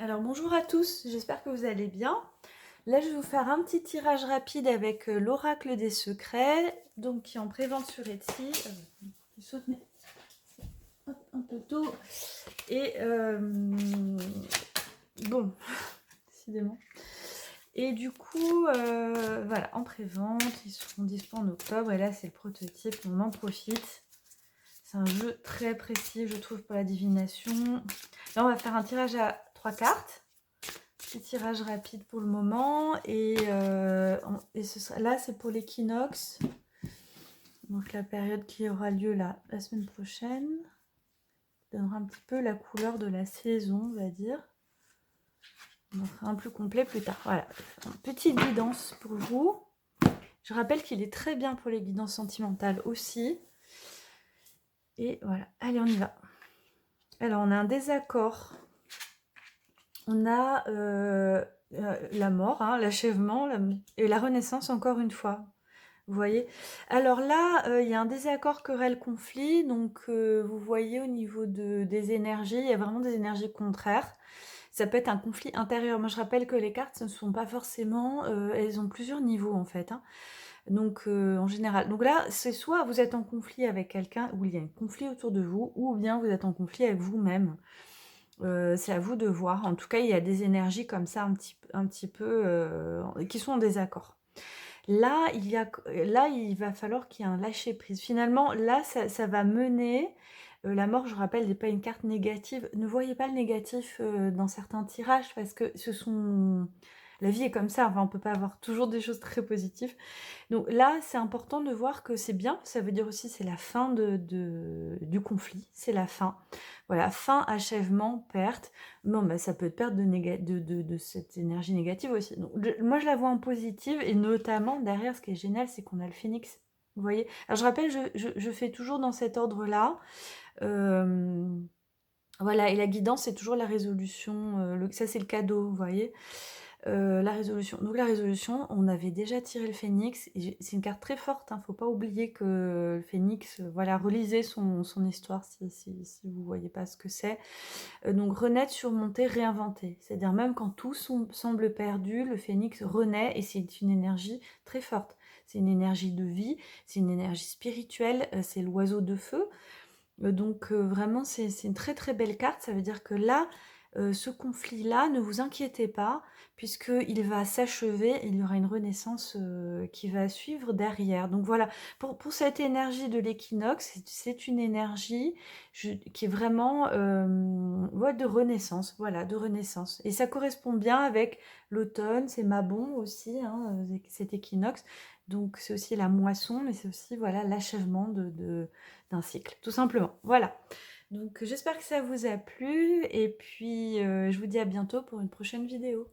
Alors bonjour à tous, j'espère que vous allez bien. Là je vais vous faire un petit tirage rapide avec l'oracle des secrets, donc qui est en prévente sur Etsy. Il saute mais un peu tôt. Et bon, décidément. Et du coup, voilà, en prévente, ils seront dispo en octobre. Et là c'est le prototype, on en profite. C'est un jeu très précis, je trouve, pour la divination. Là on va faire un tirage à 3 cartes. Petit tirage rapide pour le moment et là c'est pour l'équinoxe, donc la période qui aura lieu là la semaine prochaine donnera un petit peu la couleur de la saison, on va dire. On en fera un plus complet plus tard. Voilà, une petite guidance pour vous. Je rappelle qu'il est très bien pour les guidances sentimentales aussi. Et voilà, allez on y va. Alors on a un désaccord. On a la mort, hein, l'achèvement et la renaissance encore une fois. Vous voyez? Alors là, il y a un désaccord, querelle, conflit. Donc vous voyez au niveau des énergies, il y a vraiment des énergies contraires. Ça peut être un conflit intérieur. Moi je rappelle que les cartes, ce ne sont pas forcément... elles ont plusieurs niveaux en fait. Hein. Donc en général. Donc là, c'est soit vous êtes en conflit avec quelqu'un, ou il y a un conflit autour de vous, ou bien vous êtes en conflit avec vous-même. C'est à vous de voir. En tout cas, il y a des énergies comme ça un petit peu qui sont en désaccord. Là, il va falloir qu'il y ait un lâcher-prise. Finalement, là, ça va mener... la mort, je rappelle, n'est pas une carte négative. Ne voyez pas le négatif dans certains tirages, parce que ce sont... La vie est comme ça, enfin, on ne peut pas avoir toujours des choses très positives. Donc là, c'est important de voir que c'est bien. Ça veut dire aussi c'est la fin du conflit. C'est la fin. Voilà, fin, achèvement, perte. Non, bah, ça peut être perte de cette énergie négative aussi. Donc, moi, je la vois en positive. Et notamment, derrière, ce qui est génial, c'est qu'on a le phénix. Vous voyez? Alors, je rappelle, je fais toujours dans cet ordre-là. Voilà, et la guidance, c'est toujours la résolution. Ça, c'est le cadeau, vous voyez? La résolution. Donc la résolution, on avait déjà tiré le phénix. C'est une carte très forte, hein, faut pas oublier que le phénix, voilà, relisez son histoire si vous voyez pas ce que c'est. Donc renaître, surmonter, réinventer. C'est-à-dire même quand tout semble perdu, le phénix renaît et c'est une énergie très forte. C'est une énergie de vie, c'est une énergie spirituelle, c'est l'oiseau de feu. Donc vraiment, c'est une très très belle carte. Ça veut dire que là, ce conflit-là, ne vous inquiétez pas, puisqu'il va s'achever, il y aura une renaissance qui va suivre derrière. Donc voilà, pour cette énergie de l'équinoxe, c'est une énergie qui est vraiment ouais, de renaissance, voilà, de renaissance. Et ça correspond bien avec l'automne, c'est Mabon aussi, hein, cet équinoxe. Donc c'est aussi la moisson, mais c'est aussi voilà l'achèvement d'un cycle, tout simplement. Voilà. Donc j'espère que ça vous a plu et puis je vous dis à bientôt pour une prochaine vidéo.